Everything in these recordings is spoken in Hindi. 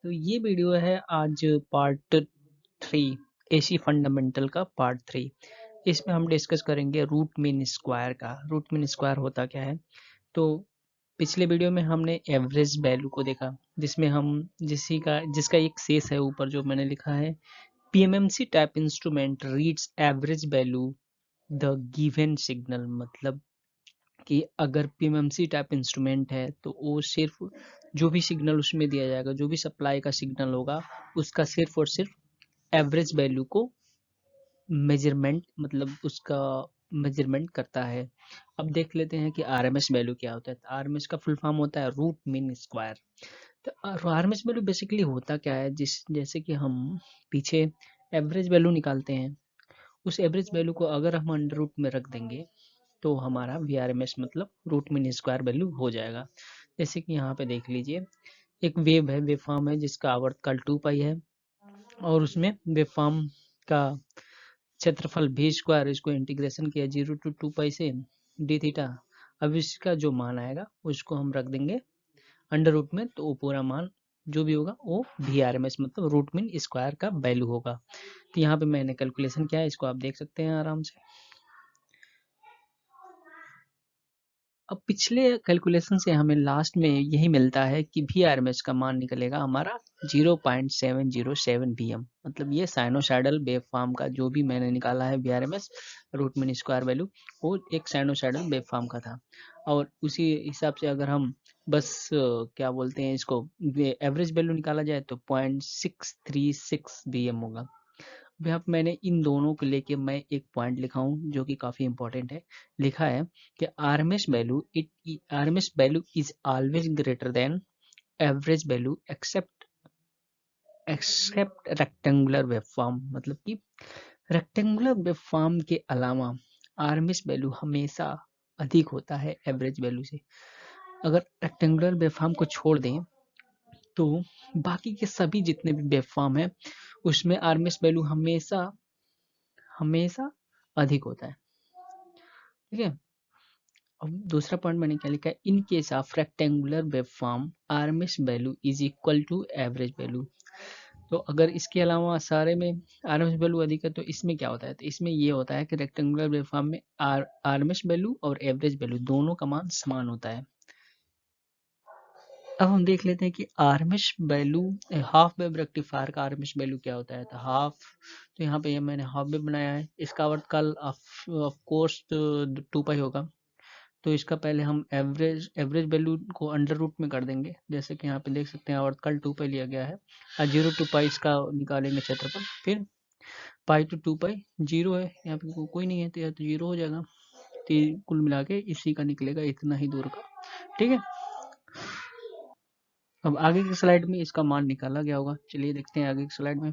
तो ये वीडियो है आज पार्ट 3 एसी फंडामेंटल का पार्ट 3। इसमें हम डिस्कस करेंगे रूट मीन स्क्वायर का। रूट मीन स्क्वायर होता क्या है? तो पिछले वीडियो में हमने एवरेज वैल्यू को देखा, जिसमें हम जिसका एक शेष है ऊपर जो मैंने लिखा है, PMMC type instrument reads average value the given signal. मतलब कि अगर पीएमएमसी टाइप इंस्ट्रूमेंट है तो वो सिर्फ जो भी सिग्नल उसमें दिया जाएगा, जो भी सप्लाई का सिग्नल होगा, उसका सिर्फ और सिर्फ एवरेज वैल्यू को मेजरमेंट, मतलब उसका मेजरमेंट करता है। अब देख लेते हैं कि आरएमएस वैल्यू क्या होता है। तो आरएमएस का फुल फॉर्म होता है रूट मीन स्क्वायर। तो आरएमएस वैल्यू बेसिकली होता क्या है, जैसे कि हम पीछे एवरेज वैल्यू निकालते हैं, उस एवरेज वैल्यू को अगर हम अंडर रूट में रख देंगे तो हमारा VRMS मतलब रूट मीन स्क्वायर वैल्यू हो जाएगा। जैसे कि यहाँ पे देख लीजिए, एक वेव है, वेव फॉर्म है जिसका आवर्तकाल 2 पाई है, और उसमें वेव फॉर्म का क्षेत्रफल भी स्क्वायर, इसको इंटीग्रेशन किया 0 to 2 पाई से डी थीटा। अब इसका जो मान आएगा उसको हम रख देंगे अंडर रूट में, तो वो पूरा मान जो भी होगा वो VRMS मतलब रूट मीन स्क्वायर का वैल्यू होगा। तो यहाँ पे मैंने कैलकुलेशन किया है, इसको आप देख सकते हैं आराम से। अब पिछले कैलकुलेशन से हमें लास्ट में यही मिलता है कि VRMS का मान निकलेगा हमारा 0.707 VM। मतलब ये साइनोसाइडल वेव फॉर्म का जो भी मैंने निकाला है VRMS root mean square value, वो एक साइनोसाइडल वेव फॉर्म का था। और उसी हिसाब से अगर हम बस क्या बोलते हैं इसको, एवरेज वैल्यू निकाला जाए तो 0.636 VM होगा। यहाँ पे मैंने इन दोनों को लेके मैं एक पॉइंट लिखा हूँ जो कि काफी इंपॉर्टेंट है। लिखा है कि RMS value is always greater than average value except rectangular wave form. मतलब कि रेक्टेंगुलर वेव फॉर्म के अलावा आरएमएस वैल्यू हमेशा अधिक होता है एवरेज वैल्यू से। अगर रेक्टेंगुलर वेव फॉर्म को छोड़ दें तो बाकी के सभी जितने भी वेव फॉर्म है उसमें आरएमएस वैल्यू हमेशा हमेशा अधिक होता है। ठीक है। अब दूसरा पॉइंट मैंने क्या लिखा है, in case of rectangular wave form RMS value is equal to average value. तो अगर इसके अलावा सारे में आरएमएस वैल्यू अधिक है तो इसमें क्या होता है, तो इसमें ये होता है कि रेक्टेंगुलर वेव फॉर्म में आरएमएस वैल्यू और एवरेज वैल्यू दोनों का मान समान होता है। अब हम देख लेते हैं कि RMS value, half wave rectifier का आरएमएस वैल्यू क्या होता है। तो हाफ, तो यहाँ पे ये मैंने हाफ वेव बनाया है, इसका आवर्तकाल ऑफ कोर्स 2 पाई होगा। तो इसका पहले हम एवरेज वैल्यू को अंडर रूट में कर देंगे, जैसे कि यहाँ पे देख सकते हैं आवर्तकाल 2 पाई लिया गया है, और 0 to पाई इसका निकालेंगे क्षेत्रफल, फिर पाई to 2 पाई, 0 है यहाँ पे कोई नहीं है तो यह तो 0 हो जाएगा। तो कुल मिला के इसी का निकलेगा इतना ही दूर का। ठीक है। अब आगे की स्लाइड में इसका मान निकाला गया होगा, चलिए देखते हैं आगे की स्लाइड में।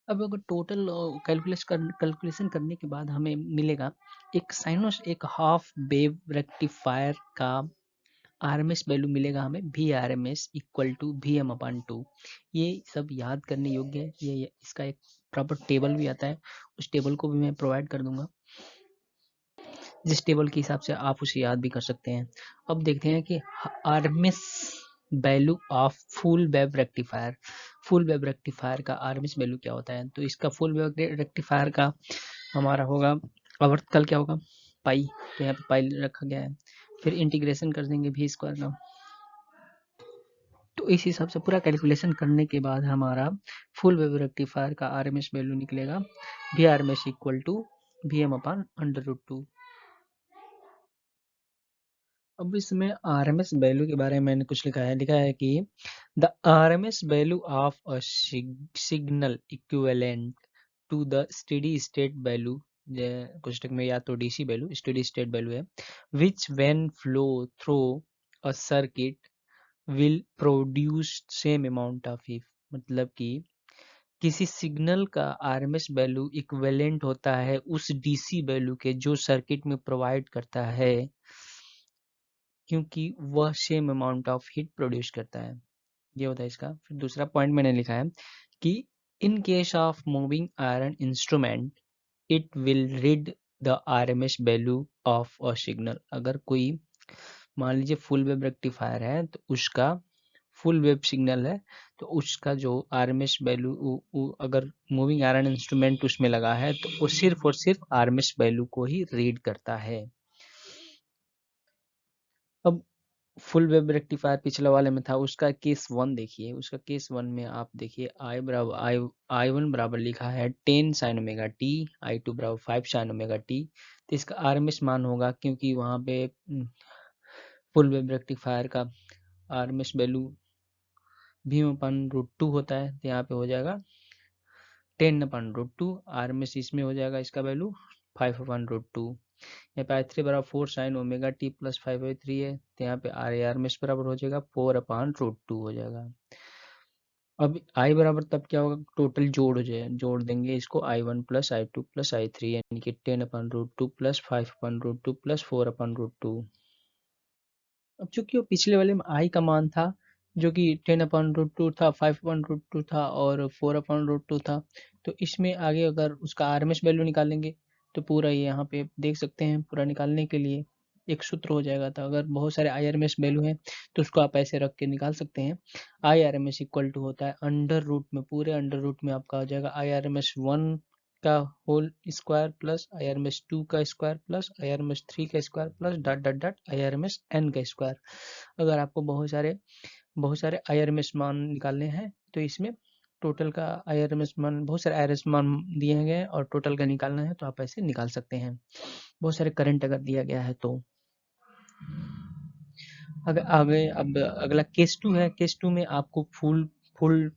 अब अगर टोटल कैलकुलेशन करने के बाद हमें मिलेगा एक हाफ वेव रेक्टिफायर का आरएमएस वैल्यू मिलेगा हमें VRMS इक्वल टू VM/2। ये सब याद करने योग्य है। ये इसका एक प्रॉपर टेबल भी आता है, उस टेबल को भी मैं प्रोवाइड कर दूंगा, जिस टेबल के हिसाब से आप उसे याद भी कर सकते हैं। अब देखते हैं कि RMS value of full wave rectifier का आरएमएस वैल्यू क्या होता है। तो इसका फुल वेव रेक्टिफायर का हमारा होगा, आवर्तकाल क्या होगा, पाई। तो यहाँ पे पाई रखा गया है, फिर इंटीग्रेशन कर देंगे भी स्क्वायर का। तो इस हिसाब से पूरा कैलकुलेशन करने के बाद हमारा फुल वेव रेक्टिफायर का आरएमएस वैल्यू निकलेगा VRMS इक्वल टू VM/√2। अब इसमें आरएमएस वैल्यू के बारे में मैंने कुछ लिखा है कि the RMS value of a signal equivalent to the steady state value, कुछ में या तो DC value steady state value है, which when flow through a circuit will produce same amount of heat. मतलब कि किसी सिग्नल का आरएमएस वैल्यू इक्विवेलेंट होता है उस डीसी वैल्यू के जो सर्किट में प्रोवाइड करता है, क्योंकि वह same amount of heat produce करता है। ये होता है इसका। फिर दूसरा पॉइंट मैंने लिखा है कि इन case of moving iron instrument it will read the RMS value of a signal. अगर कोई मान लीजिए फुल वेव रेक्टिफायर है तो उसका फुल वेव सिग्नल है तो उसका जो आरएमएस वैल्यू अगर मूविंग आयरन इंस्ट्रूमेंट उसमें लगा है तो वो सिर्फ और सिर्फ आरएमएस वैल्यू को ही रीड करता है। अब फुल वेव रेक्टिफायर पिछले वाले में था, उसका केस 1 देखिए। उसका केस 1 में आप देखिए I1 बराबर लिखा है 10 साइन ओमेगा टी, I2 बराबर 5 साइन ओमेगा टी। तो इसका आरएमएस मान होगा, क्योंकि वहाँ पे फुल वेव रेक्टिफायर का आरएमएस वैल्यू v/√2 होता है, तो यहाँ पे हो जाएगा 10/√2। आरएमएस इसमें हो जाएगा इसका वैल्यू 5/√2। यहाँ पे I3 बराबर 4 साइन ओमेगा टी प्लस 5/3 है, तो यहाँ पे आरएमएस बराबर हो जाएगा 4/√2 हो जाएगा। अब I बराबर तब क्या होगा, टोटल जोड़ देंगे इसको I1 plus I2 plus I3, यानी कि 10/√2 प्लस 5/√2 प्लस 4/√2। अब चूंकि वो पिछले वाले में I का मान था जो कि 10/√2 था, 5/√2 था और 4/√2 था, तो इसमें आगे अगर उसका आरएमएस वैल्यू निकालेंगे तो पूरा ये यहाँ पे देख सकते हैं, पूरा निकालने के लिए एक सूत्र हो जाएगा। था अगर बहुत सारे आरएमएस वैल्यू हैं तो उसको आप ऐसे रख के निकाल सकते हैं। आरएमएस इक्वल टू होता है अंडर रूट में, पूरे अंडर रूट में आपका हो जाएगा Irms1 का होल स्क्वायर प्लस Irms2 का स्क्वायर प्लस Irms3 का square plus dot dot dot Irmsn का स्क्वायर। अगर आपको बहुत सारे Irms मान निकालने हैं तो इसमें टोटल का Irms मान, बहुत सारे Irms मान दिए गए हैं और टोटल का निकालना है तो आप ऐसे निकाल सकते हैं। बहुत सारे करंट अगर दिया गया है तो। अगर आगे अब अगला केस 2 है। केस 2 में आपको फुल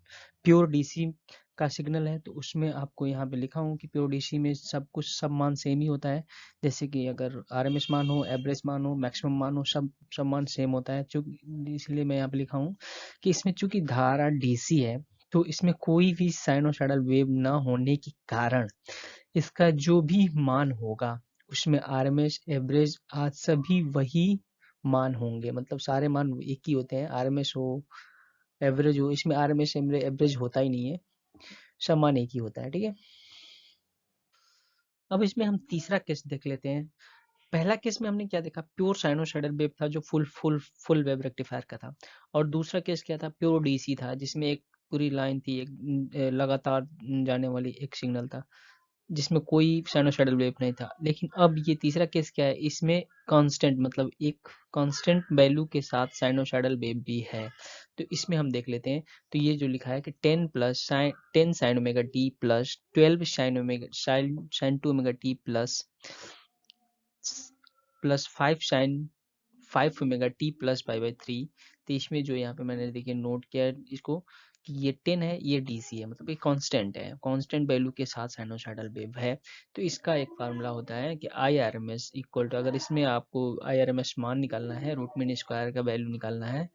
प्योर डीसी का सिग्नल है, तो उसमें आपको यहाँ पे लिखा हूँ कि प्योर डीसी में सब मान सेम ही होता है। जैसे कि अगर आरएमएस मान हो, एवरेज मान हो, मैक्सिमम मान हो, सब मान सेम होता है। चूंकि इसलिए मैं यहाँ पे लिखा हूँ कि इसमें चूंकि धारा डीसी है तो इसमें कोई भी साइनोसॉइडल वेव ना होने के कारण इसका जो भी मान होगा उसमें आरएमएस, एवरेज आज सभी वही मान होंगे। मतलब सारे मान एक ही होते हैं, आरएमएस हो, एवरेज हो, इसमें आरएमएस एवरेज होता ही नहीं है, सब मान एक ही होता है। ठीक है। अब इसमें हम तीसरा केस देख लेते हैं। पहला केस में हमने क्या देखा, प्योर साइनोसॉइडल वेव था जो फुल वेव रेक्टिफायर का था। और दूसरा केस क्या था, प्योर डीसी था जिसमें एक पूरी लाइन थी, एक लगातार जाने वाली एक सिग्नल था जिसमें कोई साइनोसॉइडल वेव नहीं था। लेकिन अब ये तीसरा केस क्या है, इसमें कांस्टेंट मतलब एक कांस्टेंट वैल्यू के साथ साइनोसॉइडल वेव भी है। तो इसमें हम देख लेते हैं। तो ये जो लिखा है कि 10 sine omega t plus 12 sine 2 omega t plus 5 omega t plus 5/3। तो इसमें जो यहाँ पे मैंने देखिए नोट किया है इसको कि ये 10 है, ये डीसी है, मतलब ये कांस्टेंट है, कांस्टेंट वैल्यू के साथ साइनोसॉइडल वेव है। तो इसका एक फार्मूला होता है कि I R M S equal to, अगर इसमें आपको आई आर एम एस मान निकालना है, रूट मीन स्क्वायर का वैल्यू निकालना है,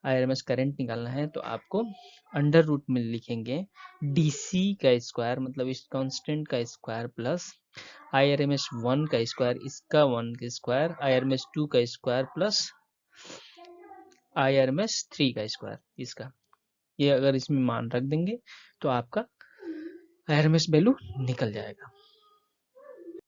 I R M S current निकालना है, तो आपको अंडर रूट में लिखेंगे डीसी का स्क्वायर, मतलब इस कांस्टेंट का स्क्वायर प्लस Irms1 का स्क्वायर, इसका 1 का स्क्वायर, Irms2 का स्क्वायर प्लस Irms3 का स्क्वायर इसका। ये अगर इसमें मान रख देंगे तो आपका Irms वैल्यू निकल जाएगा।